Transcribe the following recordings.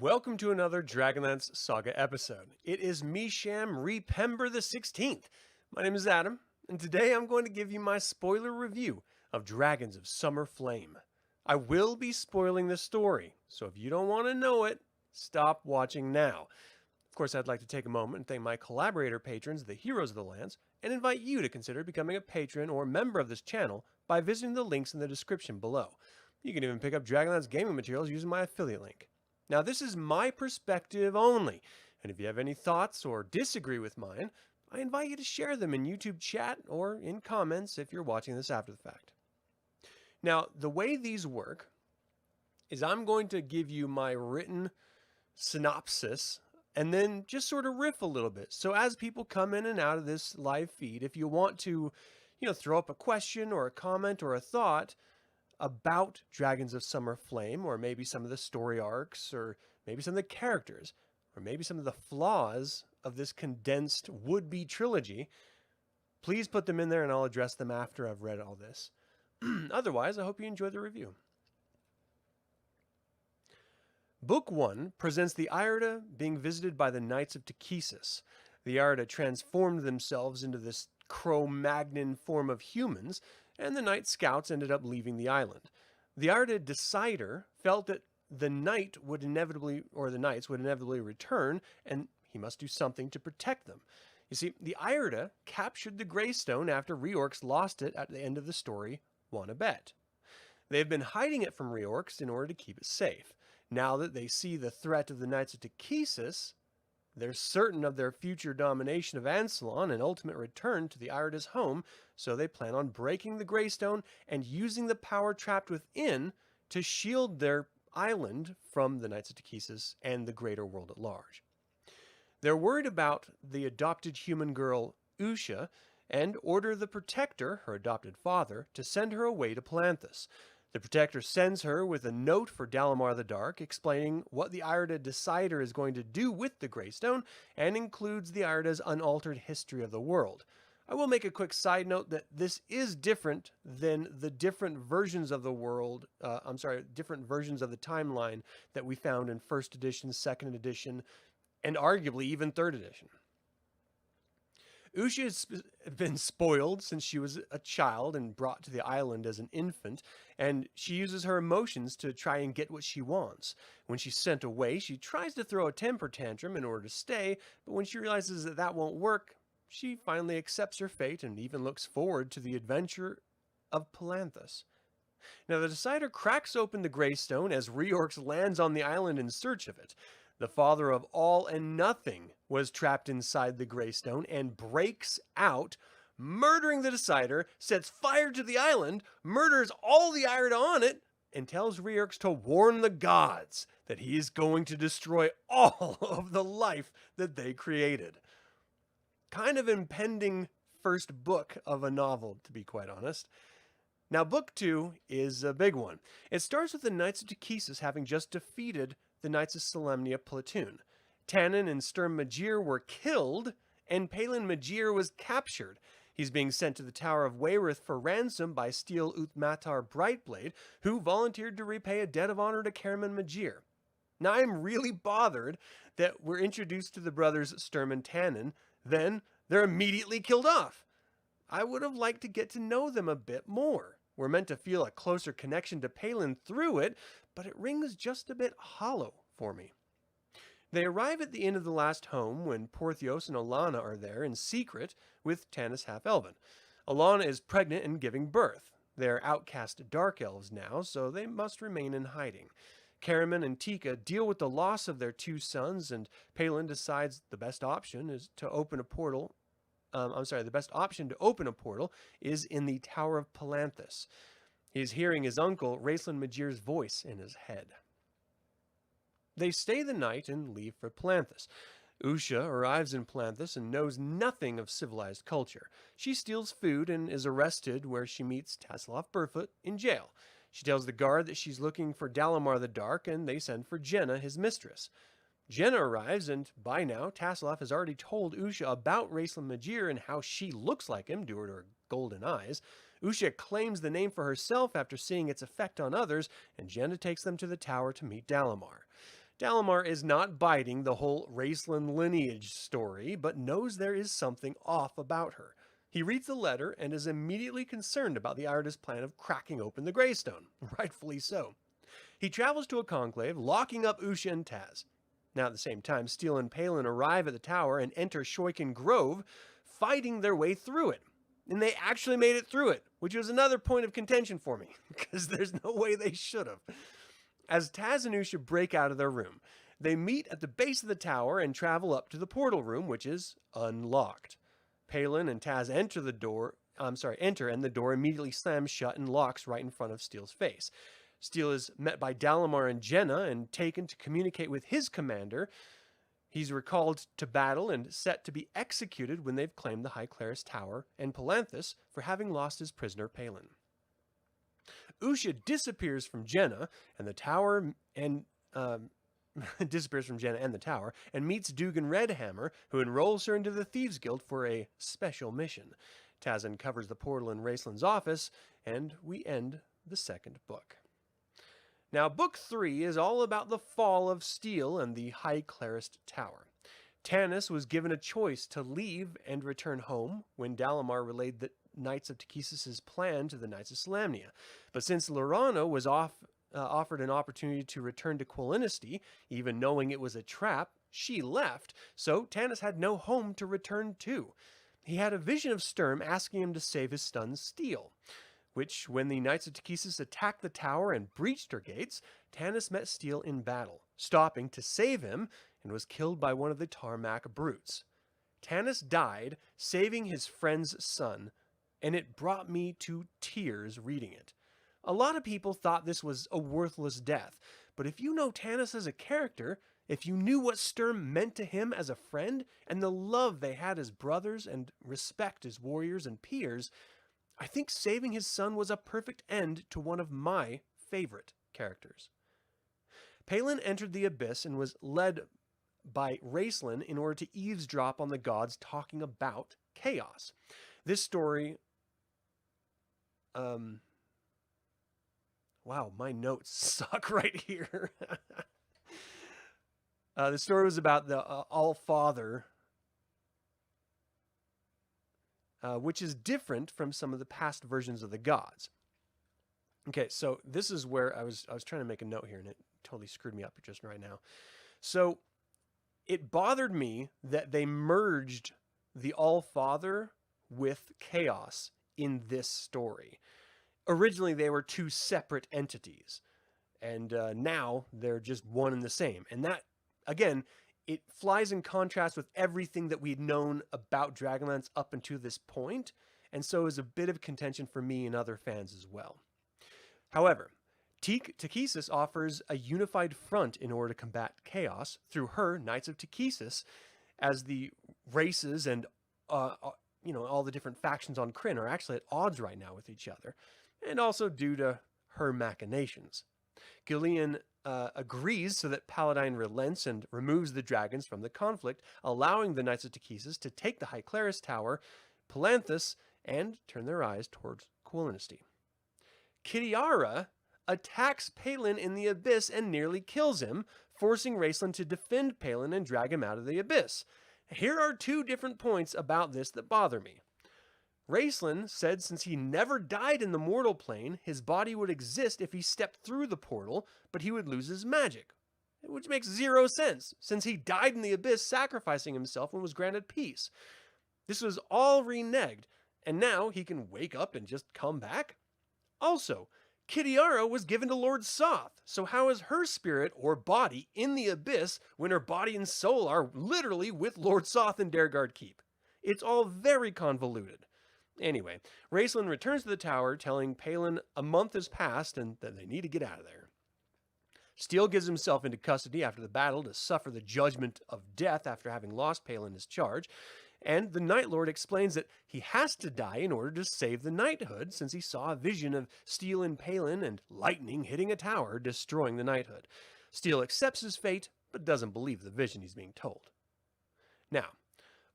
Welcome to another DragonLance Saga episode. It is Misham Repember the 16th. My name is Adam, and today I'm going to give you my spoiler review of Dragons of Summer Flame. I will be spoiling the story, so if you don't want to know it, stop watching now. Of course, I'd like to take a moment and thank my collaborator patrons, the Heroes of the Lance, and invite you to consider becoming a patron or member of this channel by visiting the links in the description below. You can even pick up Dragonlance gaming materials using my affiliate link. Now, this is my perspective only, and if you have any thoughts or disagree with mine, I invite you to share them in YouTube chat or in comments if you're watching this after the fact. Now, the way these work is I'm going to give you my written synopsis and then just sort of riff a little bit. So as people come in and out of this live feed, if you want to, throw up a question or a comment or a thought about Dragons of Summer Flame, or maybe some of the story arcs, or maybe some of the characters, or maybe some of the flaws of this condensed would-be trilogy, please put them in there and I'll address them after I've read all this. Otherwise, I hope you enjoy the review. Book 1 presents the Irda being visited by the Knights of Takhisis. The Irda transformed themselves into this Cro-Magnon form of humans, and the Night Scouts ended up leaving the island. The Irda Decider felt that the Knights would inevitably return, and he must do something to protect them. You see, the Irda captured the Greystone after Reorx lost it at the end of the story, won a bet. They have been hiding it from Reorx in order to keep it safe. Now that they see the threat of the Knights of Takhisis, they're certain of their future domination of Ansalon and ultimate return to the Irda's home, so they plan on breaking the Greystone and using the power trapped within to shield their island from the Knights of Takhisis and the greater world at large. They're worried about the adopted human girl Usha and order the Protector, her adopted father, to send her away to Palanthas. The Protector sends her with a note for Dalamar the Dark explaining what the Irda Decider is going to do with the Greystone and includes the Irda's unaltered history of the world. I will make a quick side note that this is different than the different versions of the world, different versions of the timeline that we found in 1st edition, 2nd edition, and arguably even 3rd edition. Usha has been spoiled since she was a child and brought to the island as an infant, and she uses her emotions to try and get what she wants. When she's sent away, she tries to throw a temper tantrum in order to stay, but when she realizes that that won't work, she finally accepts her fate and even looks forward to the adventure of Palanthas. Now, the Decider cracks open the Greystone as Reorx lands on the island in search of it. The father of all and nothing was trapped inside the Greystone and breaks out, murdering the Decider, sets fire to the island, murders all the Irda on it, and tells Reorx to warn the gods that he is going to destroy all of the life that they created. Kind of impending first book of a novel, to be quite honest. Now, book 2 is a big one. It starts with the Knights of Takhisis having just defeated the Knights of Solemnia platoon. Tannen and Sturm Magir were killed, and Palin Magir was captured. He's being sent to the Tower of Wayrith for ransom by Steel Uthmatar Brightblade, who volunteered to repay a debt of honor to Caramon Magir. Now, I'm really bothered that we're introduced to the brothers Sturm and Tannen, then they're immediately killed off. I would have liked to get to know them a bit more. We're meant to feel a closer connection to Palin through it, but it rings just a bit hollow for me. They arrive at the inn of the last home when Porthios and Alana are there in secret with Tanis half-elven. Alana is pregnant and giving birth. They're outcast dark elves now, so they must remain in hiding. Caramon and Tika deal with the loss of their 2 sons, and Palin decides the best option to open a portal is in the Tower of Palanthas. He's hearing his uncle, Raistlin Magir's voice in his head. They stay the night and leave for Palanthas. Usha arrives in Palanthas and knows nothing of civilized culture. She steals food and is arrested where she meets Tasselhoff Burfoot in jail. She tells the guard that she's looking for Dalamar the Dark, and they send for Jenna, his mistress. Jenna arrives, and by now, Tasselhoff has already told Usha about Raistlin Magir and how she looks like him due to her golden eyes. Usha claims the name for herself after seeing its effect on others, and Jenna takes them to the tower to meet Dalamar. Dalamar is not biting the whole Raceland lineage story, but knows there is something off about her. He reads the letter and is immediately concerned about the Irda's plan of cracking open the Greystone, rightfully so. He travels to a conclave, locking up Usha and Taz. Now at the same time, Steele and Palin arrive at the tower and enter Shoiken Grove, fighting their way through it. And they actually made it through it, which was another point of contention for me, because there's no way they should have. As Taz and Usha break out of their room, they meet at the base of the tower and travel up to the portal room, which is unlocked. Palin and Taz enter, and the door immediately slams shut and locks right in front of Steele's face. Steele is met by Dalamar and Jenna and taken to communicate with his commander. He's recalled to battle and set to be executed when they've claimed the High Clerist's Tower and Palanthas for having lost his prisoner Palin. Usha disappears from Jenna and the tower and meets Dugan Redhammer, who enrolls her into the Thieves Guild for a special mission. Taz uncovers the portal in Raceland's office, and we end the second book. Now, Book 3 is all about the fall of Steele and the High Clerist Tower. Tanis was given a choice to leave and return home when Dalamar relayed the Knights of Takhisis' plan to the Knights of Solamnia. But since Lorana was offered an opportunity to return to Quilinisty, even knowing it was a trap, she left, so Tanis had no home to return to. He had a vision of Sturm asking him to save his son Steele, which, when the Knights of Takhisis attacked the tower and breached her gates, Tanis met Steele in battle, stopping to save him, and was killed by one of the Tarmac brutes. Tanis died, saving his friend's son, and it brought me to tears reading it. A lot of people thought this was a worthless death, but if you know Tanis as a character, if you knew what Sturm meant to him as a friend, and the love they had as brothers and respect as warriors and peers, I think saving his son was a perfect end to one of my favorite characters. Palin entered the Abyss and was led by Raceland in order to eavesdrop on the gods talking about chaos. This story... Wow, my notes suck right here. The story was about the All-Father, which is different from some of the past versions of the gods. Okay, so this is where I was trying to make a note here, and it totally screwed me up just right now. So it bothered me that they merged the All-Father with Chaos in this story. Originally, they were two separate entities, and now they're just one and the same. And that, again, it flies in contrast with everything that we'd known about Dragonlance up until this point, and so is a bit of contention for me and other fans as well. However, Takhisis offers a unified front in order to combat chaos through her Knights of Takhisis, as the races and all the different factions on Krynn are actually at odds right now with each other, and also due to her machinations. Gillian agrees so that Paladine relents and removes the dragons from the conflict, allowing the Knights of Takhisis to take the High Clerist Tower, Palanthas, and turn their eyes towards Quilinisty. Kitiara attacks Palin in the Abyss and nearly kills him, forcing Raceland to defend Palin and drag him out of the Abyss. Here are two different points about this that bother me. Raceland said since he never died in the mortal plane, his body would exist if he stepped through the portal, but he would lose his magic. Which makes zero sense, since he died in the Abyss sacrificing himself and was granted peace. This was all reneged, and now he can wake up and just come back? Also, Kitiara was given to Lord Soth, so how is her spirit or body in the Abyss when her body and soul are literally with Lord Soth in Dareguard Keep? It's all very convoluted. Anyway, Raceland returns to the tower, telling Palin a month has passed and that they need to get out of there. Steele gives himself into custody after the battle to suffer the judgment of death after having lost Palin his charge, and the Night Lord explains that he has to die in order to save the knighthood, since he saw a vision of Steele and Palin and lightning hitting a tower, destroying the knighthood. Steele accepts his fate, but doesn't believe the vision he's being told. Now,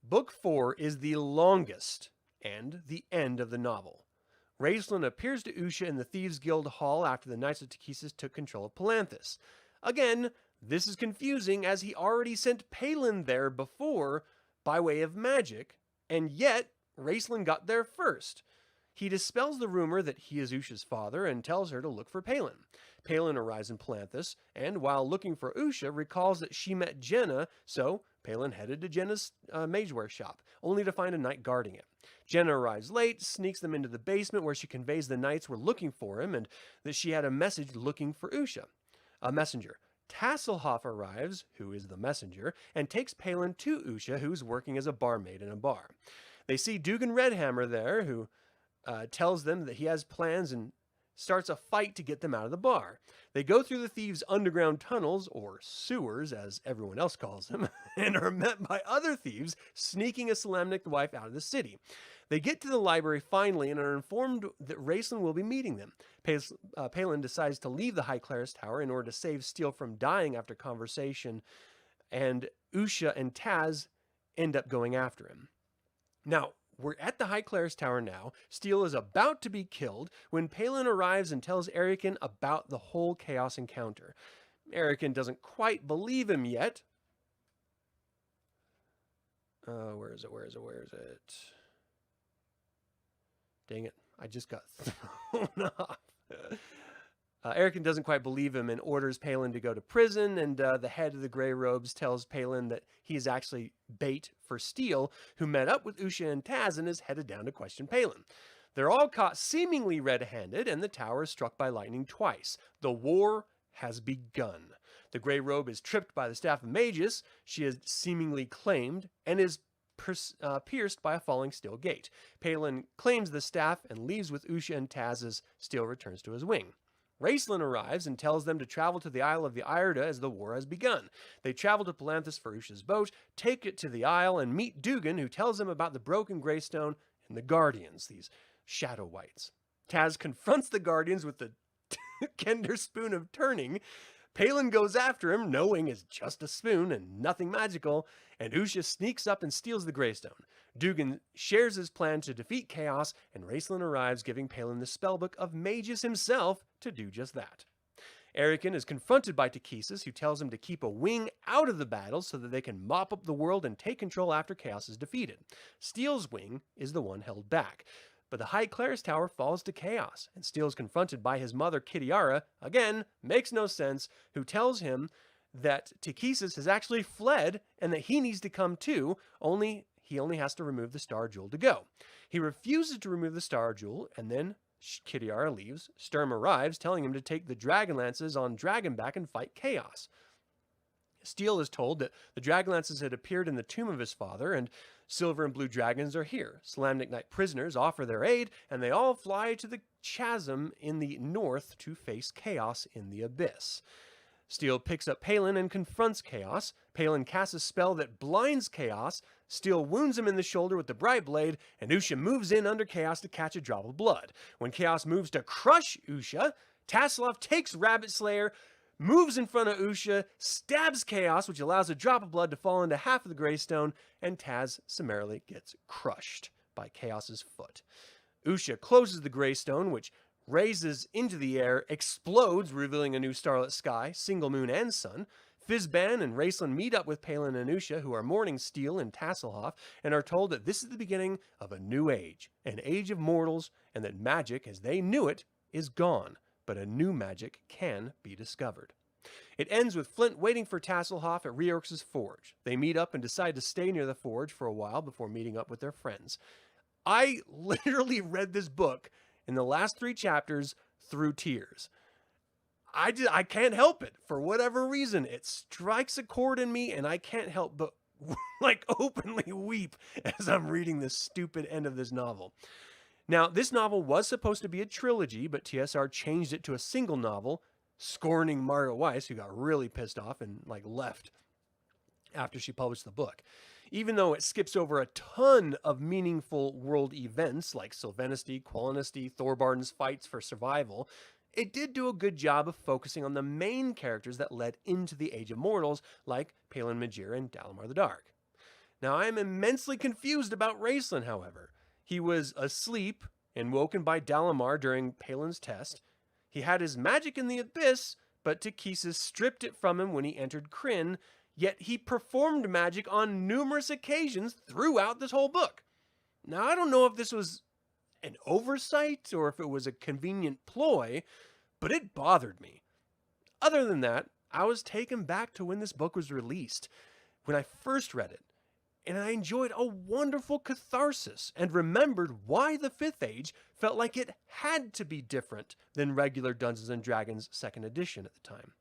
Book 4 is the longest and the end of the novel. Raceland appears to Usha in the Thieves Guild Hall after the Knights of Takhisis took control of Palanthas. Again, This is confusing as he already sent Palin there before by way of magic, and yet Raistlin got there first. He dispels the rumor that he is Usha's father and tells her to look for Palin. Palin arrives in Palanthas, and while looking for Usha, recalls that she met Jenna, so Palin headed to Jenna's mageware shop, only to find a knight guarding it. Jenna arrives late, sneaks them into the basement where she conveys the knights were looking for him, and that she had a message looking for Usha. A messenger. Tasselhoff arrives, who is the messenger, and takes Palin to Usha, who's working as a barmaid in a bar. They see Dugan Redhammer there, who tells them that he has plans and starts a fight to get them out of the bar. They go through the thieves' underground tunnels, or sewers as everyone else calls them, and are met by other thieves sneaking a Salamnic wife out of the city. They get to the library finally and are informed that Raistlin will be meeting them. Palin decides to leave the High Clerist's Tower in order to save Steele from dying after conversation, and Usha and Taz end up going after him. Now, we're at the High Clerist's Tower now. Steele is about to be killed when Palin arrives and tells Erican about the whole Chaos encounter. Erican doesn't quite believe him yet. Where is it? Dang it, I just got thrown off. Erican doesn't quite believe him and orders Palin to go to prison, and the head of the Grey Robes tells Palin that he is actually bait for Steele, who met up with Usha and Taz and is headed down to question Palin. They're all caught seemingly red-handed, and the tower is struck by lightning twice. The war has begun. The Grey Robe is tripped by the Staff of Magus she has seemingly claimed, and is pierced by a falling steel gate. Palin claims the staff and leaves with Usha and Taz as Steele returns to his wing. Raistlin arrives and tells them to travel to the Isle of the Irda as the war has begun. They travel to Palanthas for Usha's boat, take it to the Isle, and meet Dugan, who tells them about the broken Greystone and the Guardians, these Shadow Wights. Taz confronts the Guardians with the Kender Spoon of Turning. Palin goes after him, knowing it's just a spoon and nothing magical, and Usha sneaks up and steals the Greystone. Dugan shares his plan to defeat Chaos, and Raistlin arrives, giving Palin the spellbook of Magus himself to do just that. Erican is confronted by Takhisis, who tells him to keep a wing out of the battle so that they can mop up the world and take control after Chaos is defeated. Steele's wing is the one held back. But the High Clerist's Tower falls to Chaos, and Steele is confronted by his mother, Kitiara, again, makes no sense, who tells him that Takhisis has actually fled and that he needs to come too, he only has to remove the Star Jewel to go. He refuses to remove the Star Jewel, and then Kitiara leaves. Sturm arrives, telling him to take the Dragonlances on Dragonback and fight Chaos. Steele is told that the Dragonlances had appeared in the tomb of his father, and Silver and Blue Dragons are here. Salamnic Knight prisoners offer their aid, and they all fly to the chasm in the north to face Chaos in the abyss. Steele picks up Palin and confronts Chaos. Palin casts a spell that blinds Chaos. Steele wounds him in the shoulder with the Bright Blade, and Usha moves in under Chaos to catch a drop of blood. When Chaos moves to crush Usha, Tasselhoff takes Rabbit Slayer, moves in front of Usha, stabs Chaos, which allows a drop of blood to fall into half of the Greystone, and Taz summarily gets crushed by Chaos's foot. Usha closes the Greystone, which raises into the air, explodes, revealing a new starlit sky, single moon and sun. Fizban and Raistlin meet up with Palin and Usha, who are mourning Steele and Tasselhoff, and are told that this is the beginning of a new age, an age of mortals, and that magic, as they knew it, is gone, but a new magic can be discovered. It ends with Flint waiting for Tasselhoff at Reorx's forge. They meet up and decide to stay near the forge for a while before meeting up with their friends. I literally read this book in the last 3 chapters through tears. I can't help it. For whatever reason, it strikes a chord in me, and I can't help but like openly weep as I'm reading this stupid end of this novel. Now, this novel was supposed to be a trilogy, but TSR changed it to a single novel, scorning Margaret Weis, who got really pissed off and like left after she published the book. Even though it skips over a ton of meaningful world events like Sylvanisty, Qualinisty, Thorbarden's fights for survival, it did do a good job of focusing on the main characters that led into the Age of Mortals, like Palin Majir and Dalamar the Dark. Now, I am immensely confused about Raistlin, however. He was asleep and woken by Dalamar during Palin's test. He had his magic in the abyss, but Takhisis stripped it from him when he entered Krynn, yet he performed magic on numerous occasions throughout this whole book. Now, I don't know if this was an oversight or if it was a convenient ploy, but it bothered me. Other than that, I was taken back to when this book was released, when I first read it, and I enjoyed a wonderful catharsis and remembered why the Fifth Age felt like it had to be different than regular Dungeons & Dragons 2nd edition at the time.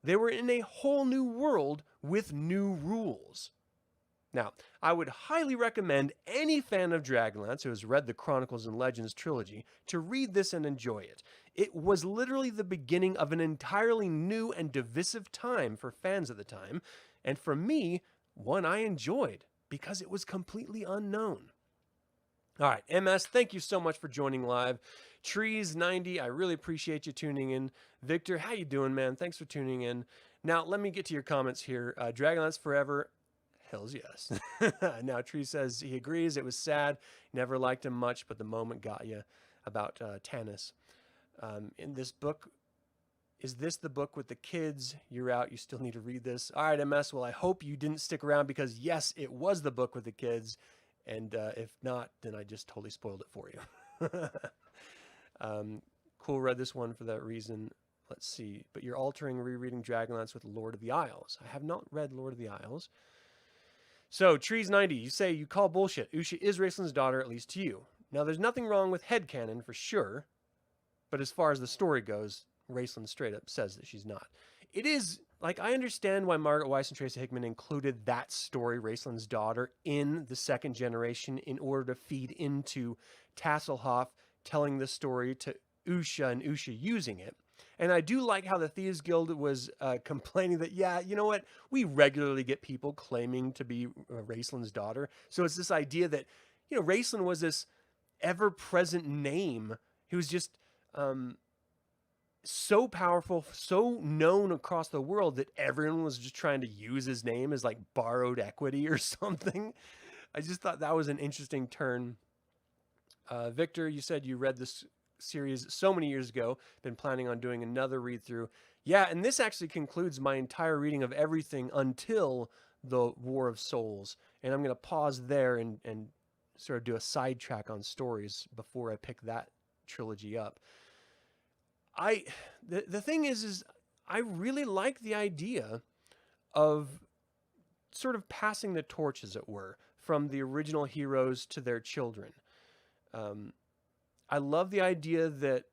They were in a whole new world with new rules. Now, I would highly recommend any fan of Dragonlance who has read the Chronicles and Legends trilogy to read this and enjoy it. It was literally the beginning of an entirely new and divisive time for fans at the time, and for me, one I enjoyed because it was completely unknown. All right, MS, thank you so much for joining live. Trees90, I really appreciate you tuning in. Victor, how you doing, man? Thanks for tuning in. Now, let me get to your comments here. Dragonlance Forever, hells yes. Now, Tree says he agrees. It was sad. Never liked him much, but the moment got you about Tanis. In this book, is this the book with the kids? You're out. You still need to read this. All right, MS. Well, I hope you didn't stick around because, yes, it was the book with the kids. And if not, then I just totally spoiled it for you. Cool, read this one for that reason. Let's see. But you're altering rereading Dragonlance with Lord of the Isles. I have not read Lord of the Isles. So, Trees90, you say you call bullshit. Usha is Raceland's daughter, at least to you. Now, there's nothing wrong with headcanon for sure. But as far as the story goes, Raceland straight up says that she's not. It is, like, I understand why Margaret Weis and Tracy Hickman included that story, Raceland's daughter, in the 2nd generation in order to feed into Tasselhoff telling the story to Usha and Usha using it. And I do like how the Thieves Guild was complaining that, yeah, you know what? We regularly get people claiming to be Raceland's daughter. So it's this idea that, you know, Raceland was this ever-present name. He was just so powerful, so known across the world that everyone was just trying to use his name as like borrowed equity or something. I just thought that was an interesting turn. Victor, you said you read this series so many years ago, been planning on doing another read through. Yeah, and this actually concludes my entire reading of everything until the War of Souls. And I'm going to pause there and sort of do a sidetrack on stories before I pick that trilogy up. The thing is I really like the idea of sort of passing the torch, as it were, from the original heroes to their children. I love the idea that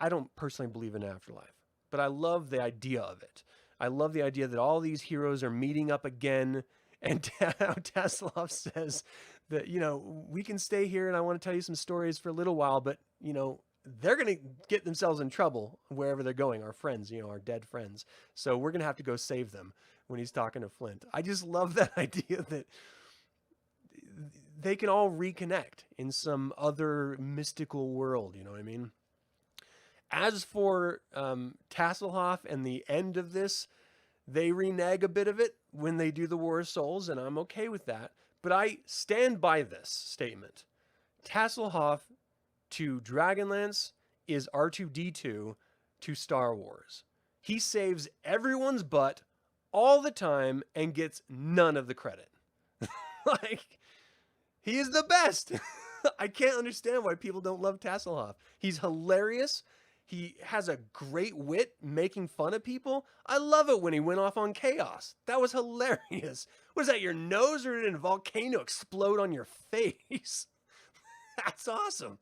I don't personally believe in afterlife, but I love the idea of it. I love the idea that all these heroes are meeting up again, and Tasselhoff says that, you know, we can stay here and I want to tell you some stories for a little while, but, you know, they're going to get themselves in trouble wherever they're going, our friends, you know, our dead friends. So we're going to have to go save them when he's talking to Flint. I just love that idea that they can all reconnect in some other mystical world, you know what I mean? As for Tasselhoff and the end of this, they renege a bit of it when they do the War of Souls, and I'm okay with that. But I stand by this statement. Tasselhoff to Dragonlance is R2-D2 to Star Wars. He saves everyone's butt all the time and gets none of the credit. Like, he is the best. I can't understand why people don't love Tasselhoff. He's hilarious. He has a great wit making fun of people. I love it when he went off on Chaos. That was hilarious. Was that your nose, or did a volcano explode on your face? That's awesome.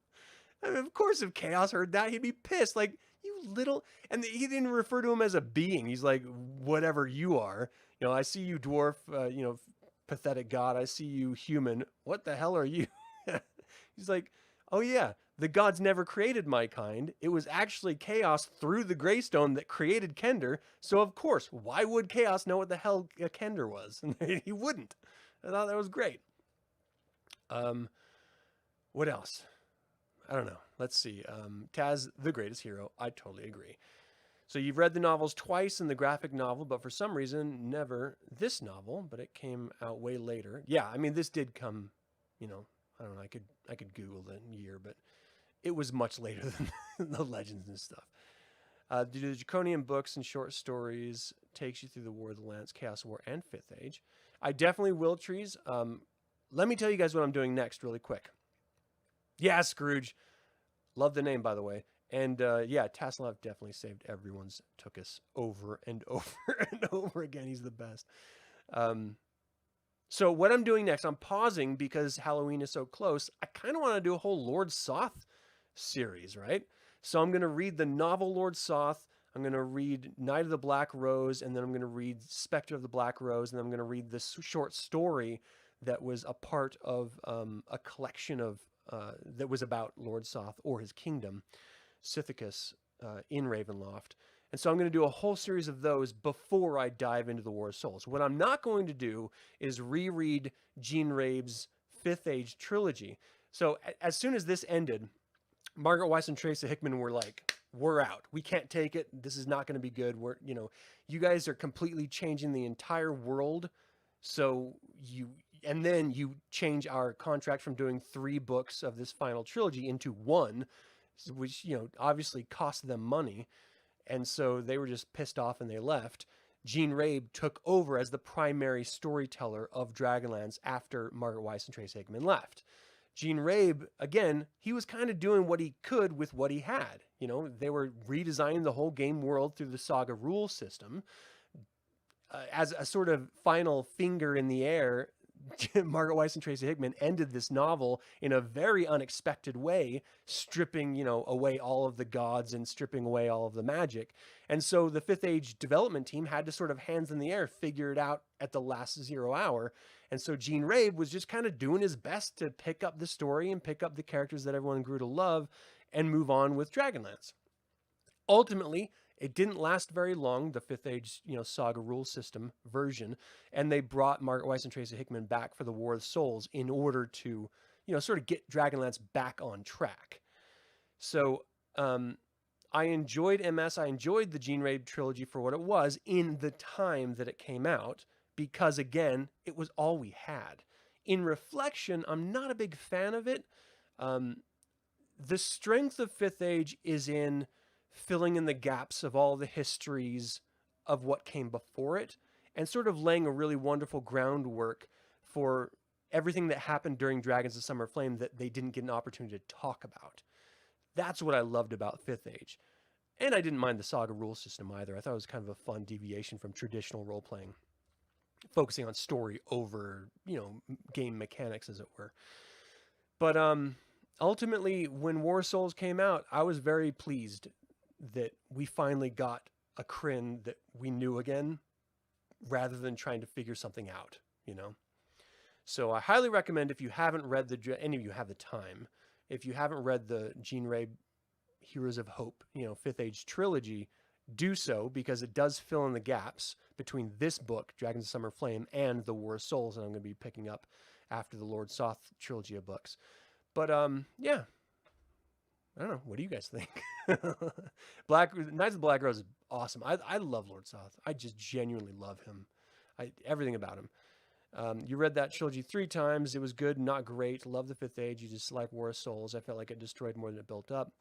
I mean, of course, if Chaos heard that, he'd be pissed. Like, you little... And he didn't refer to him as a being. He's like, whatever you are. You know, I see you, dwarf, you know, pathetic god. I see you, human. What the hell are you? He's like, oh yeah, the gods never created my kind. It was actually Chaos through the Greystone that created Kender. So of course, why would Chaos know what the hell a Kender was? He wouldn't. I thought that was great. What else? I don't know. Let's see. Taz, the greatest hero. I totally agree. So you've read the novels twice in the graphic novel, but for some reason, never this novel, but it came out way later. Yeah, I mean, this did come, you know, I don't know, I could Google the year, but it was much later than the Legends and stuff. The Draconian books and short stories takes you through the War of the Lance, Chaos War, and 5th Age. I definitely will, Trees. Let me tell you guys what I'm doing next really quick. Yeah, Scrooge. Love the name, by the way. And yeah, Tasselhoff definitely saved everyone's Takhisis over and over and over again. He's the best. So what I'm doing next, I'm pausing because Halloween is so close. I kind of want to do a whole Lord Soth series, right? So I'm going to read the novel Lord Soth. I'm going to read Knight of the Black Rose, and then I'm going to read Spectre of the Black Rose, and then I'm going to read this short story that was a part of a collection of that was about Lord Soth or his kingdom, Sithicus, in Ravenloft. And so I'm going to do a whole series of those before I dive into the War of Souls. What I'm not going to do is reread Gene Rabe's 5th Age trilogy. So as soon as this ended, Margaret Weis and Tracy Hickman were like, we're out. We can't take it. This is not going to be good. You guys are completely changing the entire world. And then you change our contract from doing 3 books of this final trilogy into 1, which, obviously cost them money. And so they were just pissed off and they left. Gene Rabe took over as the primary storyteller of Dragonlance after Margaret Weis and Tracy Hickman left. Gene Rabe, again, he was kind of doing what he could with what he had. They were redesigning the whole game world through the Saga rule system. As a sort of final finger in the air, Margaret Weis and Tracy Hickman ended this novel in a very unexpected way, stripping, away all of the gods and stripping away all of the magic. And so the 5th Age development team had to sort of hands in the air figure it out at the last 0 hour. And so Gene Rabe was just kind of doing his best to pick up the story and pick up the characters that everyone grew to love and move on with Dragonlance. Ultimately, it didn't last very long, the 5th Age, Saga rule system version, and they brought Margaret Weis and Tracy Hickman back for the War of Souls in order to, sort of get Dragonlance back on track. So I enjoyed MS. I enjoyed the Gene Rabe trilogy for what it was in the time that it came out, because, again, it was all we had. In reflection, I'm not a big fan of it. The strength of 5th Age is in filling in the gaps of all the histories of what came before it and sort of laying a really wonderful groundwork for everything that happened during Dragons of Summer Flame that they didn't get an opportunity to talk about. That's what I loved about 5th Age. And I didn't mind the Saga rule system either. I thought it was kind of a fun deviation from traditional role-playing, focusing on story over, game mechanics, as it were. But ultimately, when War Souls came out, I was very pleased that we finally got a Krynn that we knew again, rather than trying to figure something out, So I highly recommend, if you haven't read any of you have the time, if you haven't read the Gene Rabe Heroes of Hope, 5th Age trilogy, do so, because it does fill in the gaps between this book, Dragons of Summer Flame, and the War of Souls, and I'm going to be picking up after the Lord Soth trilogy of books. But yeah, I don't know. What do you guys think? Knights of the Black Rose is awesome. I love Lord Soth. I just genuinely love him. Everything about him. You read that trilogy 3 times. It was good, not great. Love the 5th Age. You just like War of Souls. I felt like it destroyed more than it built up.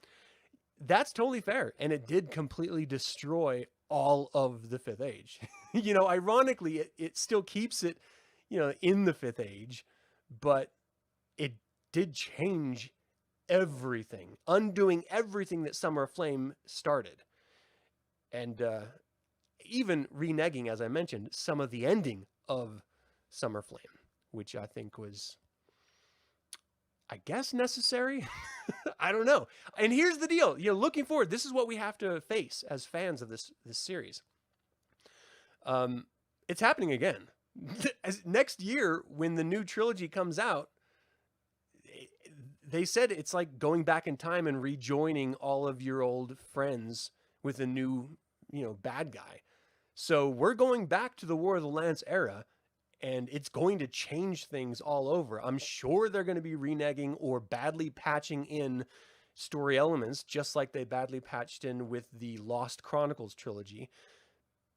That's totally fair. And it did completely destroy all of the 5th Age. Ironically, it still keeps it, in the 5th Age, but it did change everything, undoing everything that Summer of Flame started. And even reneging, as I mentioned, some of the ending of Summer Flame, which I think was, I guess, necessary. I don't know. And here's the deal. Looking forward, this is what we have to face as fans of this series. It's happening again. Next year, when the new trilogy comes out, they said it's like going back in time and rejoining all of your old friends with a new, bad guy. So we're going back to the War of the Lance era, and it's going to change things all over. I'm sure they're going to be reneging or badly patching in story elements, just like they badly patched in with the Lost Chronicles trilogy.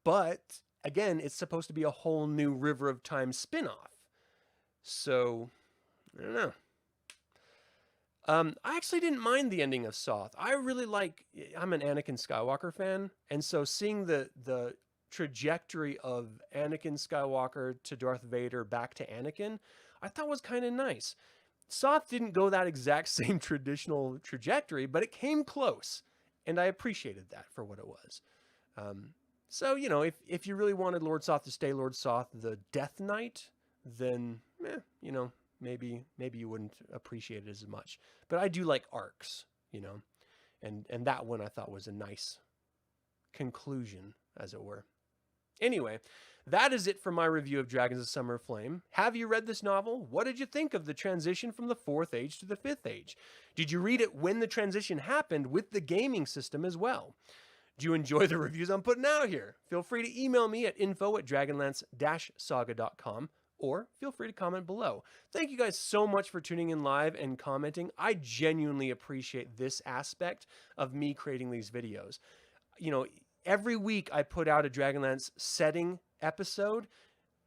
But again, it's supposed to be a whole new River of Time spin-off. So, I don't know. I actually didn't mind the ending of Soth. I really like. I'm an Anakin Skywalker fan, and so seeing the trajectory of Anakin Skywalker to Darth Vader back to Anakin, I thought was kind of nice. Soth didn't go that exact same traditional trajectory, but it came close, and I appreciated that for what it was. Um, so if you really wanted Lord Soth to stay Lord Soth, the Death Knight, then maybe you wouldn't appreciate it as much. But I do like arcs, and that one I thought was a nice conclusion, as it were. Anyway, that is it for my review of Dragons of Summer Flame. Have you read this novel? What did you think of the transition from the 4th age to the 5th age? Did you read it when the transition happened with the gaming system as well? Do you enjoy the reviews I'm putting out here? Feel free to email me at info@dragonlance-saga.com, or feel free to comment below. Thank you guys so much for tuning in live and commenting. I genuinely appreciate this aspect of me creating these videos. Every week I put out a Dragonlance setting episode.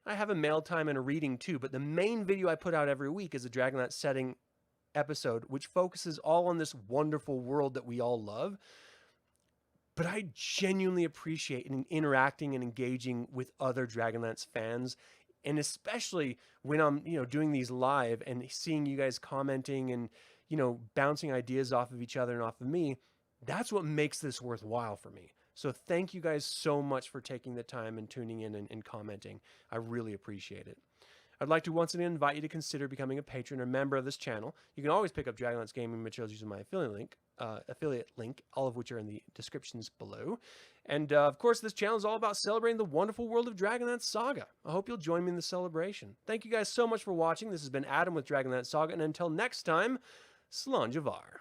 I have a mail time and a reading too, but the main video I put out every week is a Dragonlance setting episode, which focuses all on this wonderful world that we all love. But I genuinely appreciate interacting and engaging with other Dragonlance fans, and especially when I'm, doing these live and seeing you guys commenting and, bouncing ideas off of each other and off of me. That's what makes this worthwhile for me. So thank you guys so much for taking the time and tuning in and commenting. I really appreciate it. I'd like to once again invite you to consider becoming a patron or member of this channel. You can always pick up Dragonlance gaming materials using my affiliate link, all of which are in the descriptions below. And of course, this channel is all about celebrating the wonderful world of Dragonlance Saga. I hope you'll join me in the celebration. Thank you guys so much for watching. This has been Adam with Dragonlance Saga, and until next time, Slán Javar.